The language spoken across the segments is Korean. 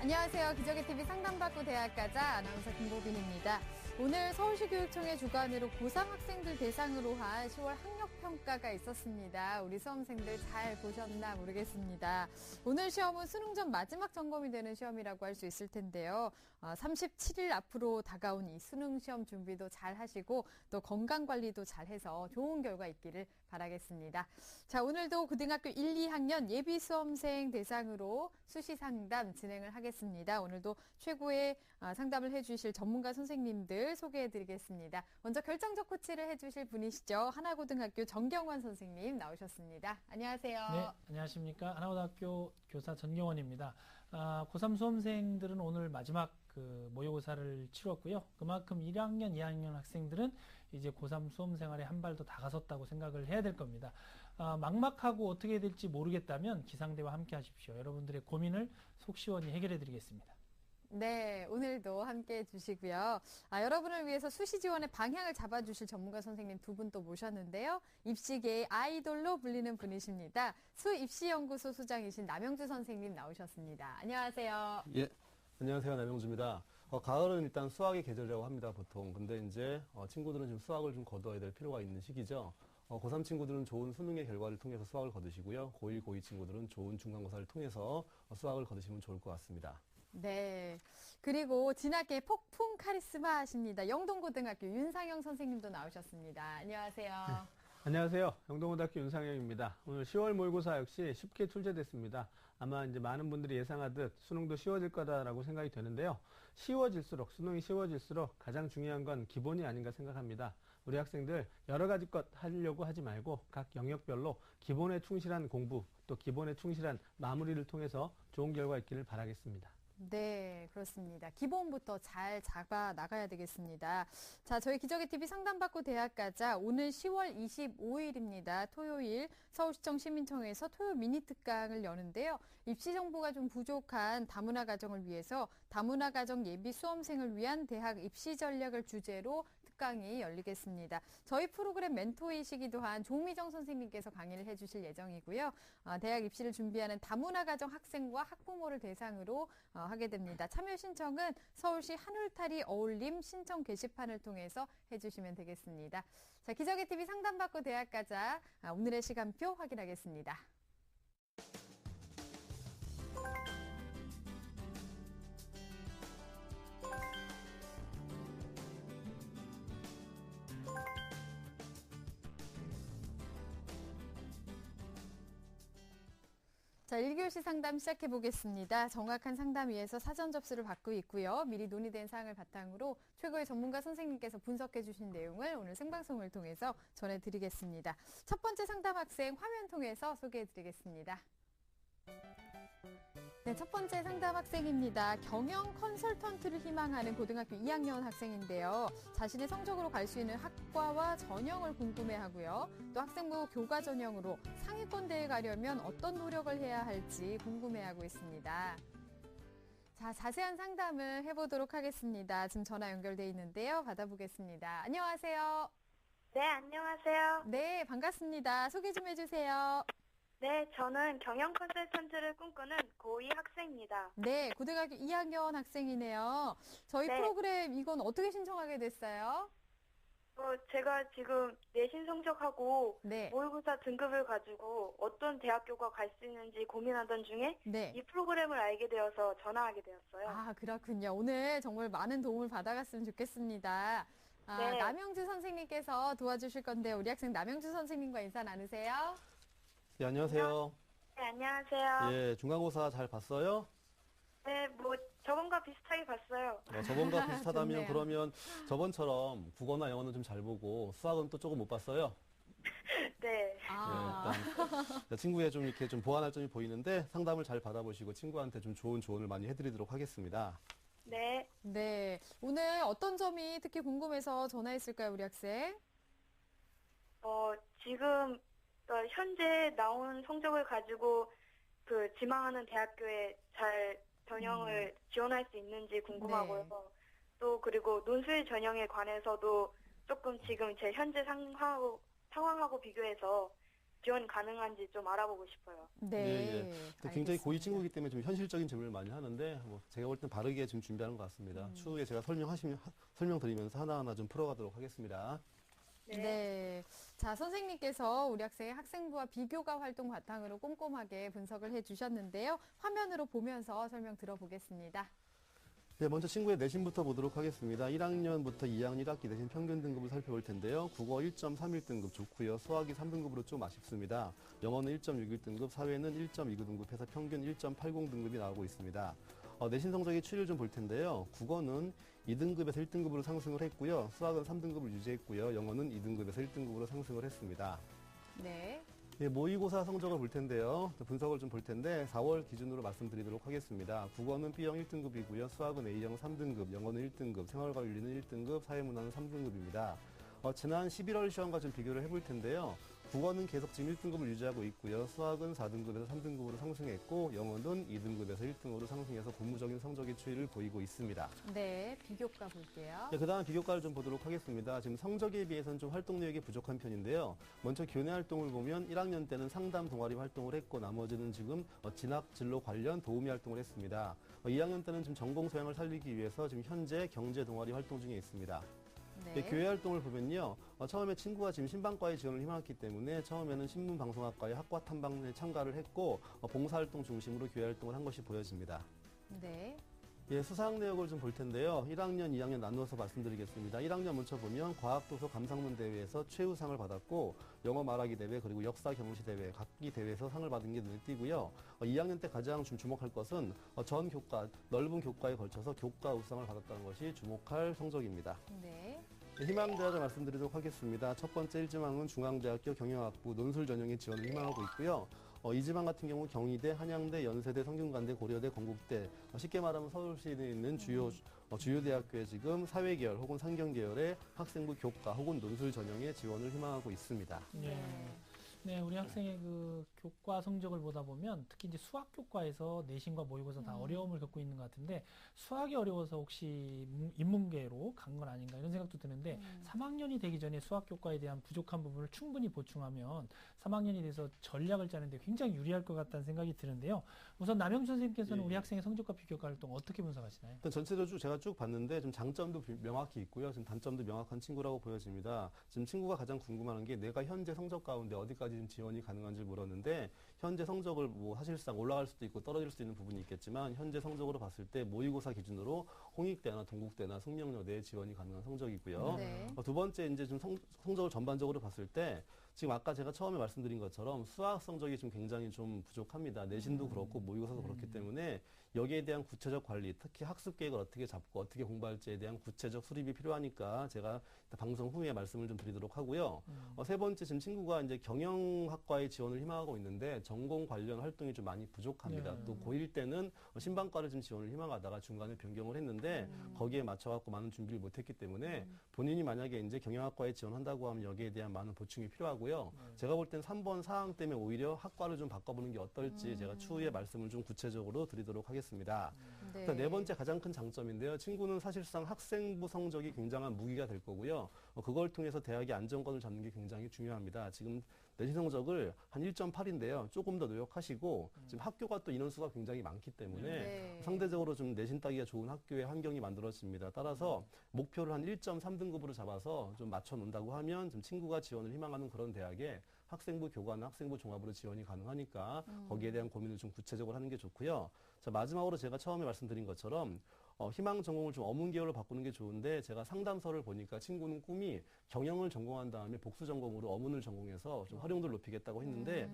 안녕하세요. 기적의 TV 상담받고 대학 가자 아나운서 김보빈입니다. 오늘 서울시 교육청의 주관으로 고3 학생들 대상으로 한 10월 학력평가가 있었습니다. 우리 수험생들 잘 보셨나 모르겠습니다. 오늘 시험은 수능 전 마지막 점검이 되는 시험이라고 할 수 있을 텐데요. 37일 앞으로 다가온 이 수능 시험 준비도 잘 하시고 또 건강관리도 잘 해서 좋은 결과 있기를 바라겠습니다. 자, 오늘도 고등학교 1, 2학년 예비 수험생 대상으로 수시 상담 진행을 하겠습니다. 오늘도 최고의 상담을 해주실 전문가 선생님들 소개해드리겠습니다. 먼저 결정적 코치를 해주실 분이시죠. 하나고등학교 정경원 선생님 나오셨습니다. 안녕하세요. 네, 안녕하십니까. 하나고등학교 교사 전경원입니다. 고3 수험생들은 오늘 마지막 모의고사를 치렀고요. 그만큼 1학년, 2학년 학생들은 이제 고3 수험 생활에 한 발 더 다가섰다고 생각을 해야 될 겁니다. 막막하고 어떻게 될지 모르겠다면 기상대와 함께 하십시오. 여러분들의 고민을 속 시원히 해결해 드리겠습니다. 네, 오늘도 함께 해주시고요. 여러분을 위해서 수시 지원의 방향을 잡아주실 전문가 선생님 두 분 또 모셨는데요. 입시계의 아이돌로 불리는 분이십니다. 수입시연구소 소장이신 남영주 선생님 나오셨습니다. 안녕하세요. 예, 안녕하세요. 남영주입니다. 가을은 일단 수학의 계절이라고 합니다, 보통. 근데 이제 친구들은 지금 수학을 좀 거둬야 될 필요가 있는 시기죠. 고3 친구들은 좋은 수능의 결과를 통해서 수학을 거두시고요. 고1, 고2 친구들은 좋은 중간고사를 통해서 수학을 거두시면 좋을 것 같습니다. 네. 그리고 진학계 폭풍 카리스마 하십니다. 영동고등학교 윤상영 선생님도 나오셨습니다. 안녕하세요. 네. 안녕하세요. 영동고등학교 윤상영입니다. 오늘 10월 모의고사 역시 쉽게 출제됐습니다. 아마 이제 많은 분들이 예상하듯 수능도 쉬워질 거다라고 생각이 되는데요. 수능이 쉬워질수록 가장 중요한 건 기본이 아닌가 생각합니다. 우리 학생들 여러 가지 것 하려고 하지 말고 각 영역별로 기본에 충실한 공부, 또 기본에 충실한 마무리를 통해서 좋은 결과 있기를 바라겠습니다. 네, 그렇습니다. 기본부터 잘 잡아 나가야 되겠습니다. 자, 저희 기적의 TV 상담받고 대학 가자. 오늘 10월 25일입니다. 토요일 서울시청 시민청에서 토요 미니 특강을 여는데요. 입시 정보가 좀 부족한 다문화 가정을 위해서 다문화 가정 예비 수험생을 위한 대학 입시 전략을 주제로 특강이 열리겠습니다. 저희 프로그램 멘토이시기도 한 조미정 선생님께서 강의를 해주실 예정이고요. 대학 입시를 준비하는 다문화 가정 학생과 학부모를 대상으로 하게 됩니다. 참여 신청은 서울시 한울타리 어울림 신청 게시판을 통해서 해주시면 되겠습니다. 자, 기적의 TV 상담받고 대학 가자. 오늘의 시간표 확인하겠습니다. 자, 1교시 상담 시작해 보겠습니다. 정확한 상담 위해서 사전 접수를 받고 있고요. 미리 논의된 사항을 바탕으로 최고의 전문가 선생님께서 분석해 주신 내용을 오늘 생방송을 통해서 전해드리겠습니다. 첫 번째 상담 학생 화면 통해서 소개해 드리겠습니다. 네, 첫 번째 상담 학생입니다. 경영 컨설턴트를 희망하는 고등학교 2학년 학생인데요. 자신의 성적으로 갈 수 있는 학과와 전형을 궁금해하고요. 또 학생부 교과 전형으로 상위권 대에 가려면 어떤 노력을 해야 할지 궁금해하고 있습니다. 자, 자세한 상담을 해보도록 하겠습니다. 지금 전화 연결돼 있는데요. 받아보겠습니다. 안녕하세요. 네, 안녕하세요. 네, 반갑습니다. 소개 좀 해주세요. 네, 저는 경영 컨설턴트를 꿈꾸는 고2 학생입니다. 네, 고등학교 2학년 학생이네요. 저희 네. 프로그램 이건 어떻게 신청하게 됐어요? 제가 지금 내신 성적하고 네. 모의고사 등급을 가지고 어떤 대학교가 갈 수 있는지 고민하던 중에 네. 이 프로그램을 알게 되어서 전화하게 되었어요. 아, 그렇군요. 오늘 정말 많은 도움을 받아갔으면 좋겠습니다. 네. 남영주 선생님께서 도와주실 건데 우리 학생 남영주 선생님과 인사 나누세요. 예, 안녕하세요. 네, 안녕하세요. 예, 중간고사 잘 봤어요? 네, 저번과 비슷하게 봤어요. 저번과 비슷하다면 좋네요. 그러면 저번처럼 국어나 영어는 좀 잘 보고 수학은 또 조금 못 봤어요? 네. 일단 친구의 좀 이렇게 좀 보완할 점이 보이는데 상담을 잘 받아보시고 친구한테 좀 좋은 조언을 많이 해드리도록 하겠습니다. 네. 네. 오늘 어떤 점이 특히 궁금해서 전화했을까요, 우리 학생? 지금 현재 나온 성적을 가지고 지망하는 대학교에 잘 전형을 지원할 수 있는지 궁금하고요. 네. 또 그리고 논술 전형에 관해서도 조금 지금 제 현재 상황하고 비교해서 지원 가능한지 좀 알아보고 싶어요. 네. 또 굉장히 고위 알겠습니다. 친구이기 때문에 좀 현실적인 질문을 많이 하는데 뭐 제가 볼 땐 바르게 지금 준비하는 것 같습니다. 추후에 제가 설명드리면서 하나하나 좀 풀어가도록 하겠습니다. 네. 자, 선생님께서 우리 학생의 학생부와 비교과 활동 바탕으로 꼼꼼하게 분석을 해주셨는데요. 화면으로 보면서 설명 들어보겠습니다. 네, 먼저 친구의 내신부터 보도록 하겠습니다. 1학년부터 2학년 1학기 내신 평균 등급을 살펴볼 텐데요. 국어 1.31등급 좋고요. 수학이 3등급으로 좀 아쉽습니다. 영어는 1.61등급, 사회는 1.29등급 해서 평균 1.80등급이 나오고 있습니다. 내신 성적의 추이를 좀 볼 텐데요. 국어는 2등급에서 1등급으로 상승을 했고요. 수학은 3등급을 유지했고요. 영어는 2등급에서 1등급으로 상승을 했습니다. 네. 예, 모의고사 성적을 볼 텐데요. 분석을 좀 볼 텐데 4월 기준으로 말씀드리도록 하겠습니다. 국어는 B형 1등급이고요. 수학은 A형 3등급, 영어는 1등급, 생활과 윤리는 1등급, 사회문화는 3등급입니다. 지난 11월 시험과 좀 비교를 해볼 텐데요. 국어는 계속 지금 1등급을 유지하고 있고요. 수학은 4등급에서 3등급으로 상승했고 영어는 2등급에서 1등으로 상승해서 고무적인 성적의 추이를 보이고 있습니다. 네. 비교과 볼게요. 네, 그 다음 비교과를 좀 보도록 하겠습니다. 지금 성적에 비해서는 좀 활동 내역이 부족한 편인데요. 먼저 교내 활동을 보면 1학년 때는 상담 동아리 활동을 했고 나머지는 지금 진학 진로 관련 도우미 활동을 했습니다. 2학년 때는 지금 전공 소양을 살리기 위해서 지금 현재 경제 동아리 활동 중에 있습니다. 네. 네, 교회 활동을 보면요. 처음에 친구가 지금 신방과에 지원을 희망했기 때문에 처음에는 신문방송학과의 학과 탐방에 참가를 했고 봉사활동 중심으로 교회 활동을 한 것이 보여집니다. 네. 예, 수상 내역을 좀 볼 텐데요. 1학년, 2학년 나누어서 말씀드리겠습니다. 1학년 먼저 보면 과학도서 감상문 대회에서 최우상을 받았고 영어 말하기 대회 그리고 역사 경시 대회 각기 대회에서 상을 받은 게 눈에 띄고요. 2학년 때 가장 좀 주목할 것은 전 교과, 넓은 교과에 걸쳐서 교과 우상을 받았다는 것이 주목할 성적입니다. 네. 희망대학을 말씀드리도록 하겠습니다. 첫 번째 1지망은 중앙대학교 경영학부 논술 전형에 지원을 희망하고 있고요. 이 지방 같은 경우 경희대, 한양대, 연세대, 성균관대, 고려대, 건국대 쉽게 말하면 서울시에 있는 주요 대학교에 지금 사회계열 혹은 상경계열의 학생부 교과 혹은 논술 전형에 지원을 희망하고 있습니다. 네. 네, 우리 학생의 그 교과 성적을 보다 보면 특히 이제 수학 교과에서 내신과 모의고사 다 어려움을 겪고 있는 것 같은데 수학이 어려워서 혹시 인문계로 간 건 아닌가 이런 생각도 드는데 3학년이 되기 전에 수학 교과에 대한 부족한 부분을 충분히 보충하면 3학년이 돼서 전략을 짜는데 굉장히 유리할 것 같다는 생각이 드는데요. 우선 남영준 선생님께서는 예. 우리 학생의 성적과 비교과 활동 어떻게 분석하시나요? 일단 전체적으로 제가 쭉 봤는데 좀 장점도 명확히 있고요. 지금 단점도 명확한 친구라고 보여집니다. 지금 친구가 가장 궁금한 게 내가 현재 성적 가운데 어디까지 지금 지원이 가능한지 물었는데 현재 성적을 뭐 사실상 올라갈 수도 있고 떨어질 수도 있는 부분이 있겠지만 현재 성적으로 봤을 때 모의고사 기준으로 홍익대나 동국대나 숙명여대에 지원이 가능한 성적이고요. 네. 두 번째 이제 좀 성적을 전반적으로 봤을 때 지금 아까 제가 처음에 말씀드린 것처럼 수학 성적이 좀 굉장히 좀 부족합니다. 내신도 그렇고 모의고사도 그렇기 때문에 여기에 대한 구체적 관리, 특히 학습 계획을 어떻게 잡고 어떻게 공부할지에 대한 구체적 수립이 필요하니까 제가 방송 후에 말씀을 좀 드리도록 하고요. 세 번째 지금 친구가 이제 경영학과에 지원을 희망하고 있는데 전공 관련 활동이 좀 많이 부족합니다. 네. 또 고1 때는 신방과를 좀 지원을 희망하다가 중간에 변경을 했는데 거기에 맞춰갖고 많은 준비를 못했기 때문에 본인이 만약에 이제 경영학과에 지원한다고 하면 여기에 대한 많은 보충이 필요하고요. 제가 볼 땐 3번 사항 때문에 오히려 학과를 좀 바꿔보는 게 어떨지 제가 추후에 말씀을 좀 구체적으로 드리도록 하겠습니다. 네. 네 번째 가장 큰 장점인데요. 친구는 사실상 학생부 성적이 굉장한 무기가 될 거고요. 그걸 통해서 대학의 안정권을 잡는 게 굉장히 중요합니다. 지금 내신 성적을 한 1.8인데요. 조금 더 노력하시고 지금 학교가 또 인원수가 굉장히 많기 때문에 네. 상대적으로 좀 내신 따기가 좋은 학교의 환경이 만들어집니다. 따라서 목표를 한 1.3등급으로 잡아서 좀 맞춰 놓는다고 하면 좀 친구가 지원을 희망하는 그런 대학에 학생부 교과나 학생부 종합으로 지원이 가능하니까 거기에 대한 고민을 좀 구체적으로 하는 게 좋고요. 자, 마지막으로 제가 처음에 말씀드린 것처럼 희망 전공을 좀 어문 계열로 바꾸는 게 좋은데 제가 상담서를 보니까 친구는 꿈이 경영을 전공한 다음에 복수 전공으로 어문을 전공해서 좀 활용도를 높이겠다고 했는데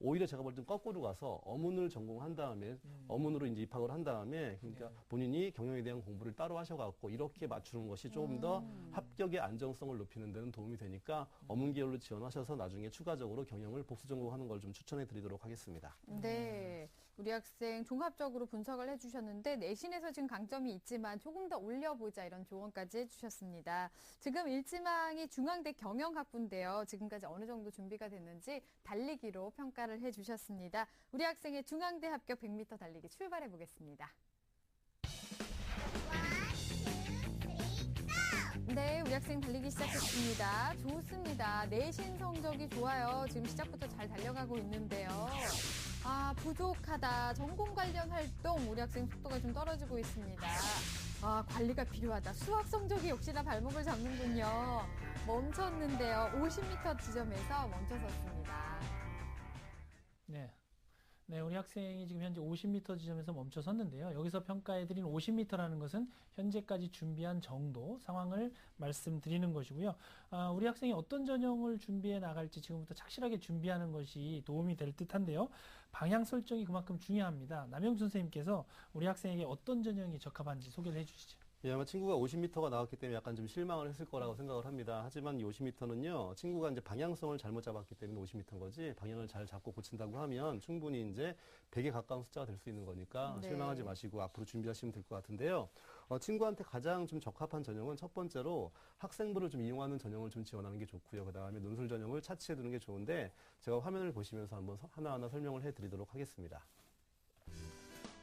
오히려 제가 볼 땐 거꾸로 가서 어문을 전공한 다음에 어문으로 이제 입학을 한 다음에 그러니까 본인이 경영에 대한 공부를 따로 하셔갖고 이렇게 맞추는 것이 조금 더 합격의 안정성을 높이는 데는 도움이 되니까 어문 계열로 지원하셔서 나중에 추가적으로 경영을 복수 전공하는 걸 좀 추천해 드리도록 하겠습니다. 네. 우리 학생 종합적으로 분석을 해주셨는데 내신에서 지금 강점이 있지만 조금 더 올려보자 이런 조언까지 해주셨습니다. 지금 1지망이 중앙대 경영학부인데요. 지금까지 어느 정도 준비가 됐는지 달리기로 평가를 해주셨습니다. 우리 학생의 중앙대 합격 100m 달리기 출발해 보겠습니다. 1, 2, 3, go! 네, 우리 학생 달리기 시작했습니다. 좋습니다. 내신 성적이 좋아요. 지금 시작부터 잘 달려가고 있는데요. 아, 부족하다. 전공 관련 활동 우리 학생 속도가 좀 떨어지고 있습니다. 아, 관리가 필요하다. 수학 성적이 역시나 발목을 잡는군요. 멈췄는데요. 50m 지점에서 멈춰섰습니다. 네, 우리 학생이 지금 현재 50m 지점에서 멈춰 섰는데요. 여기서 평가해드린 50m라는 것은 현재까지 준비한 정도, 상황을 말씀드리는 것이고요. 우리 학생이 어떤 전형을 준비해 나갈지 지금부터 착실하게 준비하는 것이 도움이 될 듯한데요. 방향 설정이 그만큼 중요합니다. 남영준 선생님께서 우리 학생에게 어떤 전형이 적합한지 소개를 해주시죠. 예, 아마 친구가 50m가 나왔기 때문에 약간 좀 실망을 했을 거라고 생각을 합니다. 하지만 이 50m는요, 친구가 이제 방향성을 잘못 잡았기 때문에 50m인 거지, 방향을 잘 잡고 고친다고 하면 충분히 이제 100에 가까운 숫자가 될 수 있는 거니까 네. 실망하지 마시고 앞으로 준비하시면 될 것 같은데요. 친구한테 가장 좀 적합한 전형은 첫 번째로 학생부를 좀 이용하는 전형을 좀 지원하는 게 좋고요. 그 다음에 논술 전형을 차치해 두는 게 좋은데, 제가 화면을 보시면서 한번 하나하나 설명을 해 드리도록 하겠습니다.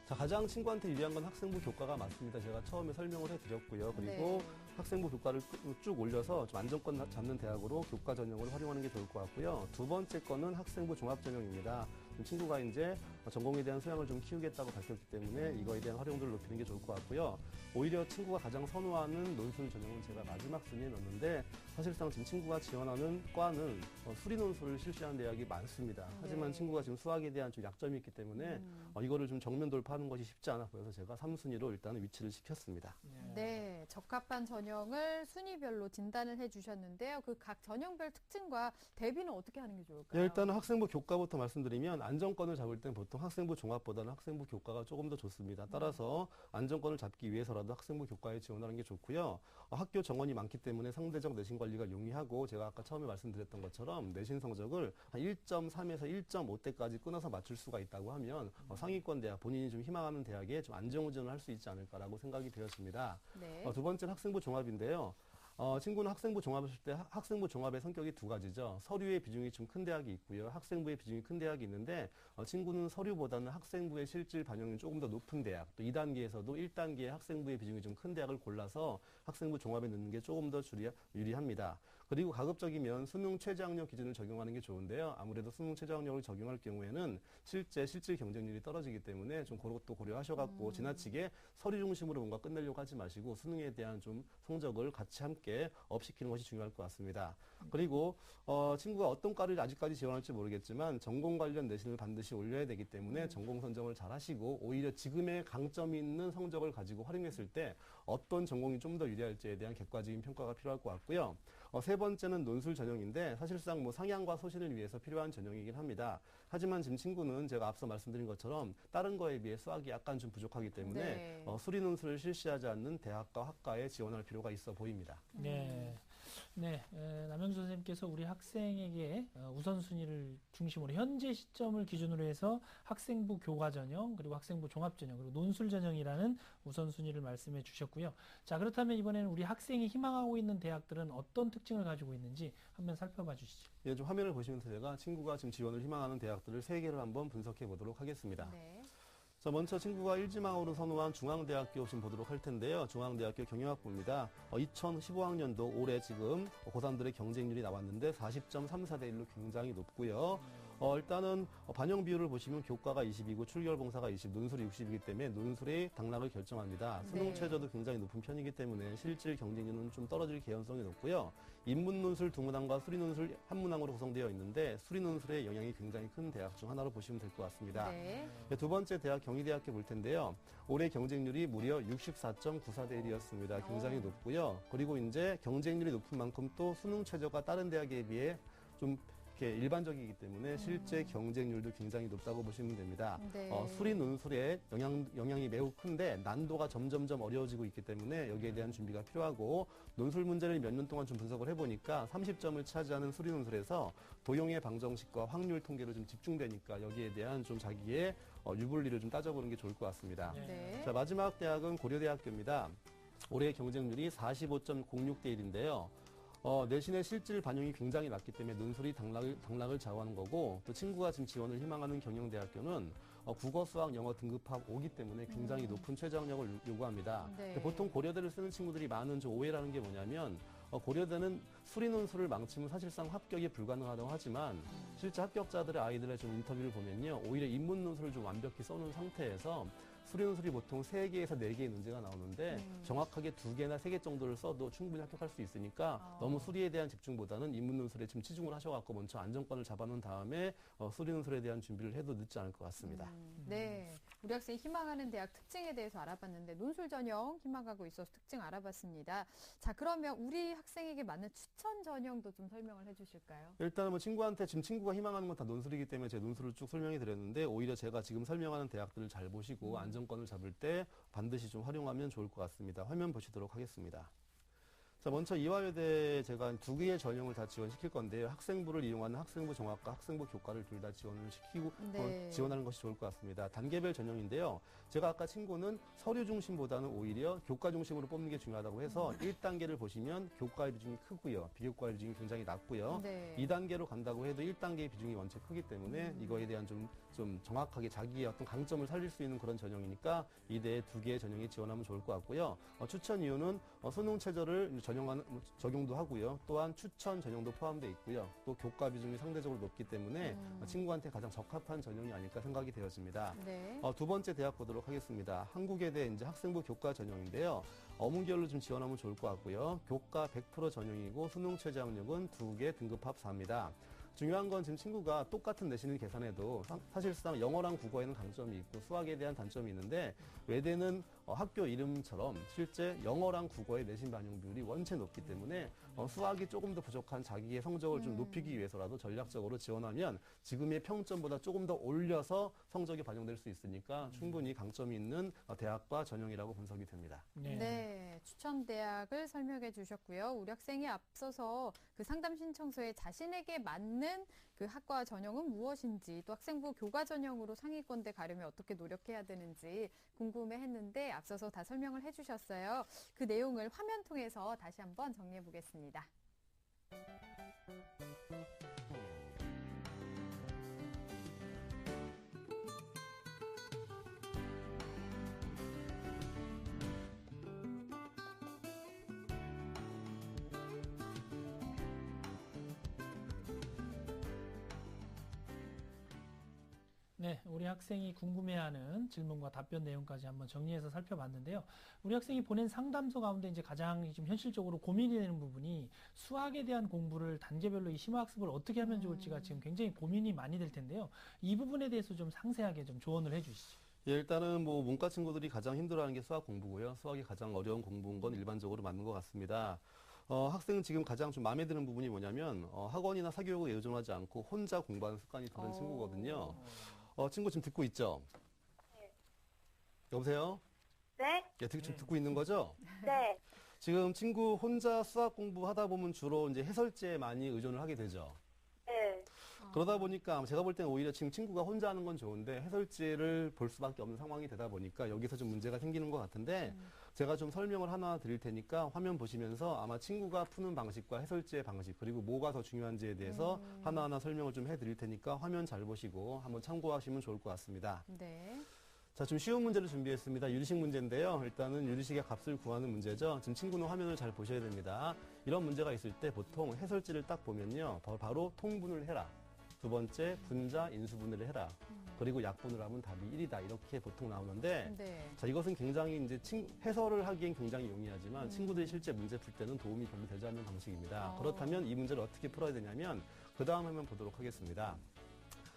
자, 가장 친구한테 유리한 건 학생부 교과가 맞습니다. 제가 처음에 설명을 해드렸고요. 그리고 네. 학생부 교과를 쭉 올려서 좀 안정권 잡는 대학으로 교과 전형을 활용하는 게 좋을 것 같고요. 두 번째 거는 학생부 종합 전형입니다. 친구가 이제 전공에 대한 소양을 좀 키우겠다고 밝혔기 때문에 이거에 대한 활용도를 높이는 게 좋을 것 같고요. 오히려 친구가 가장 선호하는 논술 전형은 제가 마지막 순위에 넣었는데, 사실상 지금 친구가 지원하는 과는 수리 논술을 실시하는 대학이 많습니다. 하지만 네. 친구가 지금 수학에 대한 좀 약점이 있기 때문에 이거를 좀 정면 돌파하는 것이 쉽지 않아 보여서 제가 3순위로 일단은 위치를 시켰습니다. 네, 적합한 전형을 순위별로 진단을 해주셨는데요. 그 각 전형별 특징과 대비는 어떻게 하는 게 좋을까요? 네, 일단은 학생부 교과부터 말씀드리면, 안정권을 잡을 땐 보통 학생부 종합보다는 학생부 교과가 조금 더 좋습니다. 따라서 안정권을 잡기 위해서라도 학생부 교과에 지원하는 게 좋고요. 학교 정원이 많기 때문에 상대적 내신 관리가 용이하고, 제가 아까 처음에 말씀드렸던 것처럼 내신 성적을 한 1.3에서 1.5대까지 끊어서 맞출 수가 있다고 하면 상위권 대학, 본인이 좀 희망하는 대학에 좀 안정운전을 할 수 있지 않을까라고 생각이 되었습니다. 네. 두 번째는 학생부 종합인데요. 친구는 학생부 종합을 했을 때 학생부 종합의 성격이 두 가지죠. 서류의 비중이 좀 큰 대학이 있고요. 학생부의 비중이 큰 대학이 있는데, 친구는 서류보다는 학생부의 실질 반영이 조금 더 높은 대학, 또 2단계에서도 1단계의 학생부의 비중이 좀 큰 대학을 골라서 학생부 종합에 넣는 게 조금 더 유리합니다. 그리고 가급적이면 수능 최저학력 기준을 적용하는 게 좋은데요. 아무래도 수능 최저학력을 적용할 경우에는 실질 경쟁률이 떨어지기 때문에 좀 그것도 고려하셔갖고 지나치게 서류 중심으로 뭔가 끝내려고 하지 마시고 수능에 대한 좀 성적을 같이 함께 업시키는 것이 중요할 것 같습니다. 그리고 친구가 어떤 과를 아직까지 지원할지 모르겠지만 전공 관련 내신을 반드시 올려야 되기 때문에 전공 선정을 잘 하시고, 오히려 지금의 강점이 있는 성적을 가지고 활용했을 때 어떤 전공이 좀 더 유리할지에 대한 객관적인 평가가 필요할 것 같고요. 세 번째는 논술 전형인데, 사실상 뭐 상향과 소신을 위해서 필요한 전형이긴 합니다. 하지만 지금 친구는 제가 앞서 말씀드린 것처럼 다른 거에 비해 수학이 약간 좀 부족하기 때문에 네. 수리 논술을 실시하지 않는 대학과 학과에 지원할 필요가 있어 보입니다. 네, 남영준 선생님께서 우리 학생에게 우선순위를 중심으로 현재 시점을 기준으로 해서 학생부 교과 전형, 그리고 학생부 종합 전형, 그리고 논술 전형이라는 우선순위를 말씀해 주셨고요. 자, 그렇다면 이번에는 우리 학생이 희망하고 있는 대학들은 어떤 특징을 가지고 있는지 한번 살펴봐 주시죠. 예, 좀 화면을 보시면서 제가 친구가 지금 지원을 희망하는 대학들을 3개를 한번 분석해 보도록 하겠습니다. 네. 자, 먼저 친구가 1지망으로 선호한 중앙대학교 좀 보도록 할 텐데요. 중앙대학교 경영학부입니다. 2015학년도 올해 지금 고3들의 경쟁률이 나왔는데 40.34대 1로 굉장히 높고요. 일단은 반영 비율을 보시면 교과가 20이고 출결봉사가 20, 논술이 60이기 때문에 논술의 당락을 결정합니다. 수능 네. 최저도 굉장히 높은 편이기 때문에 실질 경쟁률은 좀 떨어질 개연성이 높고요. 인문 논술 두 문항과 수리 논술 한 문항으로 구성되어 있는데, 수리 논술의 영향이 굉장히 큰 대학 중 하나로 보시면 될 것 같습니다. 네. 두 번째 대학 경희대학교 볼 텐데요. 올해 경쟁률이 무려 64.94대 1이었습니다. 굉장히 높고요. 그리고 이제 경쟁률이 높은 만큼 또 수능 최저가 다른 대학에 비해 좀 이렇게 일반적이기 때문에 실제 경쟁률도 굉장히 높다고 보시면 됩니다. 네. 수리 논술의 영향이 매우 큰데 난도가 점점점 어려워지고 있기 때문에 여기에 대한 준비가 필요하고, 논술 문제를 몇 년 동안 좀 분석을 해보니까 30점을 차지하는 수리 논술에서 도형의 방정식과 확률 통계로 좀 집중되니까 여기에 대한 좀 자기의 유불리를 좀 따져보는 게 좋을 것 같습니다. 네. 자, 마지막 대학은 고려대학교입니다. 올해 경쟁률이 45.06대 1인데요. 내신의 실질 반영이 굉장히 낮기 때문에 논술이 당락을 좌우하는 거고, 또 친구가 지금 지원을 희망하는 경영대학교는 국어, 수학, 영어 등급합 5기 때문에 굉장히 높은 최저학력을 요구합니다. 네. 근데 보통 고려대를 쓰는 친구들이 많은 좀 오해라는 게 뭐냐면 고려대는 수리논술을 망치면 사실상 합격이 불가능하다고 하지만 실제 합격자들의 아이들의 좀 인터뷰를 보면요. 오히려 인문논술을 좀 완벽히 써놓은 상태에서 수리논술이 보통 3개에서 4개의 문제가 나오는데 정확하게 2개나 3개 정도를 써도 충분히 합격할 수 있으니까 너무 수리에 대한 집중보다는 인문논술에 좀 치중을 하셔갖고 먼저 안정권을 잡아놓은 다음에 수리논술에 대한 준비를 해도 늦지 않을 것 같습니다. 네. 우리 학생이 희망하는 대학 특징에 대해서 알아봤는데 논술 전형 희망하고 있어서 특징 알아봤습니다. 자, 그러면 우리 학생에게 맞는 추천 전형도 좀 설명을 해주실까요? 일단은 뭐 친구한테 지금 친구가 희망하는 건 다 논술이기 때문에 제 논술을 쭉 설명해 드렸는데 오히려 제가 지금 설명하는 대학들을 잘 보시고 안정권을 잡을 때 반드시 좀 활용하면 좋을 것 같습니다. 화면 보시도록 하겠습니다. 자, 먼저 이화여대 제가 2개의 전형을 다 지원시킬 건데요. 학생부를 이용하는 학생부 종합과 학생부 교과를 둘 다 지원을 시키고 네. 지원하는 것이 좋을 것 같습니다. 단계별 전형인데요. 제가 아까 친구는 서류 중심보다는 오히려 교과 중심으로 뽑는 게 중요하다고 해서 1단계를 보시면 교과의 비중이 크고요. 비교과의 비중이 굉장히 낮고요. 네. 2단계로 간다고 해도 1단계의 비중이 원체 크기 때문에 이거에 대한 좀 정확하게 자기의 어떤 강점을 살릴 수 있는 그런 전형이니까 이대에 2개의 전형에 지원하면 좋을 것 같고요. 추천 이유는 수능 최저를 적용도 하고요. 또한 추천 전형도 포함되어 있고요. 또 교과 비중이 상대적으로 높기 때문에 친구한테 가장 적합한 전형이 아닐까 생각이 되어집니다. 네. 2번째 대학 보도록 하겠습니다. 한국외대 이제 학생부 교과 전형인데요. 어문계열로 좀 지원하면 좋을 것 같고요. 교과 100% 전형이고 수능 최저학력은 2개 등급합 4입니다. 중요한 건 지금 친구가 똑같은 내신을 계산해도 사실상 영어랑 국어에는 강점이 있고 수학에 대한 단점이 있는데 외대는 학교 이름처럼 실제 영어랑 국어의 내신 반영 비율이 원체 높기 때문에 수학이 조금 더 부족한 자기의 성적을 좀 높이기 위해서라도 전략적으로 지원하면 지금의 평점보다 조금 더 올려서 성적이 반영될 수 있으니까 충분히 강점이 있는 대학과 전형이라고 분석이 됩니다. 네, 추천 대학을 설명해 주셨고요. 우리 학생이 앞서서 그 상담 신청서에 자신에게 맞는 그 학과 전형은 무엇인지 또 학생부 교과 전형으로 상위권대 가려면 어떻게 노력해야 되는지 궁금해 했는데 앞서서 다 설명을 해 주셨어요. 그 내용을 화면 통해서 다시 한번 정리해 보겠습니다. 네, 우리 학생이 궁금해하는 질문과 답변 내용까지 한번 정리해서 살펴봤는데요. 우리 학생이 보낸 상담서 가운데 이제 가장 좀 현실적으로 고민이 되는 부분이 수학에 대한 공부를 단계별로 이 심화학습을 어떻게 하면 좋을지가 지금 굉장히 고민이 많이 될 텐데요. 이 부분에 대해서 좀 상세하게 좀 조언을 해주시죠. 예, 일단은 뭐 문과 친구들이 가장 힘들어하는 게 수학 공부고요. 수학이 가장 어려운 공부인 건 일반적으로 맞는 것 같습니다. 학생은 지금 가장 좀 마음에 드는 부분이 뭐냐면 학원이나 사교육에 의존하지 않고 혼자 공부하는 습관이 드는 친구거든요. 친구 지금 듣고 있죠? 네. 여보세요? 네? 예, 지금 듣고 있는 거죠? 네. 지금 친구 혼자 수학 공부하다 보면 주로 이제 해설지에 많이 의존을 하게 되죠. 네. 그러다 보니까 제가 볼 때는 오히려 지금 친구가 혼자 하는 건 좋은데 해설지를 볼 수밖에 없는 상황이 되다 보니까 여기서 좀 문제가 생기는 것 같은데 제가 좀 설명을 하나 드릴 테니까 화면 보시면서 아마 친구가 푸는 방식과 해설지의 방식 그리고 뭐가 더 중요한지에 대해서 하나하나 설명을 좀 해드릴 테니까 화면 잘 보시고 한번 참고하시면 좋을 것 같습니다. 네. 자, 좀 쉬운 문제를 준비했습니다. 유리식 문제인데요. 일단은 유리식의 값을 구하는 문제죠. 지금 친구는 화면을 잘 보셔야 됩니다. 이런 문제가 있을 때 보통 해설지를 딱 보면요. 바로 통분을 해라. 두 번째, 분자, 인수분해를 해라. 그리고 약분을 하면 답이 1이다. 이렇게 보통 나오는데, 네. 자, 이것은 굉장히 이제 해설을 하기엔 굉장히 용이하지만 친구들이 실제 문제 풀 때는 도움이 별로 되지 않는 방식입니다. 그렇다면 이 문제를 어떻게 풀어야 되냐면, 그 다음 화면 보도록 하겠습니다.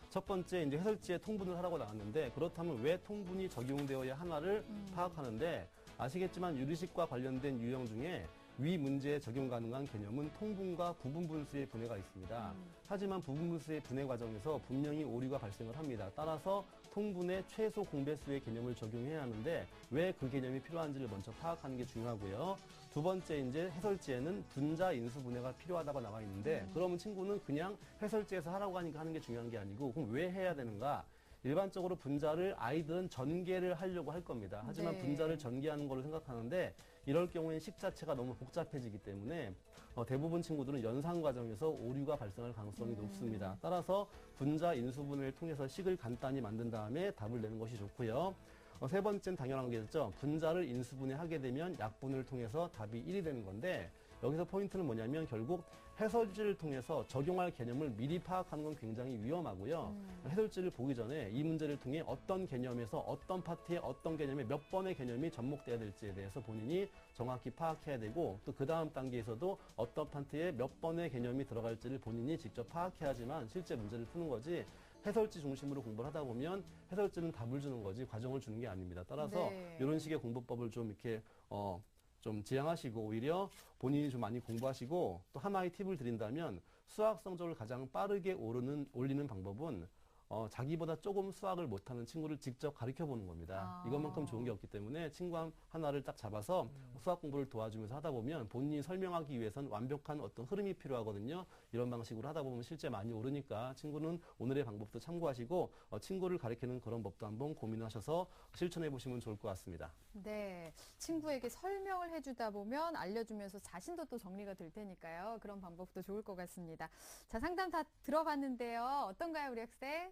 첫 번째, 이제 해설지에 통분을 하라고 나왔는데, 그렇다면 왜 통분이 적용되어야 하나를 파악하는데, 아시겠지만 유리식과 관련된 유형 중에 위 문제에 적용 가능한 개념은 통분과 부분분수의 분해가 있습니다. 하지만 부분분수의 분해 과정에서 분명히 오류가 발생을 합니다. 따라서 통분의 최소 공배수의 개념을 적용해야 하는데 왜 그 개념이 필요한지를 먼저 파악하는 게 중요하고요. 두 번째 이제 해설지에는 분자 인수 분해가 필요하다고 나와 있는데 그러면 친구는 그냥 해설지에서 하라고 하니까 하는 게 중요한 게 아니고 그럼 왜 해야 되는가? 일반적으로 분자를 아이들은 전개를 하려고 할 겁니다. 하지만 네. 분자를 전개하는 걸로 생각하는데 이럴 경우에는 식 자체가 너무 복잡해지기 때문에 대부분 친구들은 연산 과정에서 오류가 발생할 가능성이 높습니다. 따라서 분자 인수분해를 통해서 식을 간단히 만든 다음에 답을 내는 것이 좋고요. 세 번째는 당연한 게죠. 분자를 인수분해하게 되면 약분을 통해서 답이 1이 되는 건데 여기서 포인트는 뭐냐면 결국 해설지를 통해서 적용할 개념을 미리 파악하는 건 굉장히 위험하고요. 해설지를 보기 전에 이 문제를 통해 어떤 개념에서 어떤 파트의 어떤 개념에 몇 번의 개념이 접목돼야 될지에 대해서 본인이 정확히 파악해야 되고 또 그 다음 단계에서도 어떤 파트에 몇 번의 개념이 들어갈지를 본인이 직접 파악해야지만 실제 문제를 푸는 거지 해설지 중심으로 공부를 하다 보면 해설지는 답을 주는 거지 과정을 주는 게 아닙니다. 따라서 네. 이런 식의 공부법을 좀 이렇게 좀 지향하시고 오히려 본인이 좀 많이 공부하시고 또 하나의 팁을 드린다면 수학 성적을 가장 빠르게 올리는 방법은 자기보다 조금 수학을 못하는 친구를 직접 가르쳐 보는 겁니다. 이것만큼 좋은 게 없기 때문에 친구 하나를 딱 잡아서 수학 공부를 도와주면서 하다 보면 본인이 설명하기 위해선 완벽한 어떤 흐름이 필요하거든요. 이런 방식으로 하다 보면 실제 많이 오르니까 친구는 오늘의 방법도 참고하시고 친구를 가르치는 그런 법도 한번 고민하셔서 실천해 보시면 좋을 것 같습니다. 네, 친구에게 설명을 해주다 보면 알려주면서 자신도 또 정리가 될 테니까요. 그런 방법도 좋을 것 같습니다. 자, 상담 다 들어봤는데요. 어떤가요, 우리 학생?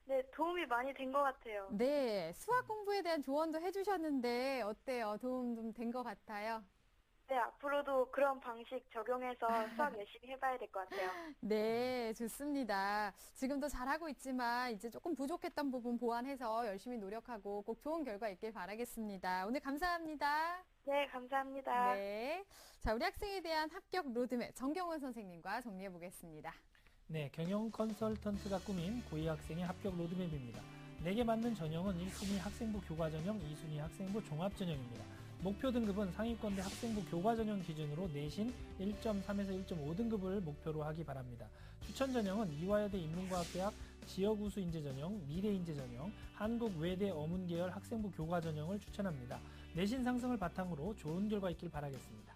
네, 도움이 많이 된 것 같아요. 네, 수학 공부에 대한 조언도 해주셨는데 어때요? 도움 좀 된 것 같아요? 네, 앞으로도 그런 방식 적용해서 수학 열심히 해봐야 될 것 같아요. 네, 좋습니다. 지금도 잘하고 있지만 이제 조금 부족했던 부분 보완해서 열심히 노력하고 꼭 좋은 결과 있길 바라겠습니다. 오늘 감사합니다. 네, 감사합니다. 네. 자, 우리 학생에 대한 합격 로드맵 정경원 선생님과 정리해 보겠습니다. 네, 경영 컨설턴트가 꾸민 고2 학생의 합격 로드맵입니다. 4개 맞는 전형은 1순위 학생부 교과 전형, 2순위 학생부 종합 전형입니다. 목표 등급은 상위권대 학생부 교과 전형 기준으로 내신 1.3에서 1.5등급을 목표로 하기 바랍니다. 추천 전형은 이화여대 인문과학대학 지역우수 인재 전형, 미래 인재 전형, 한국외대 어문계열 학생부 교과 전형을 추천합니다. 내신 상승을 바탕으로 좋은 결과 있길 바라겠습니다.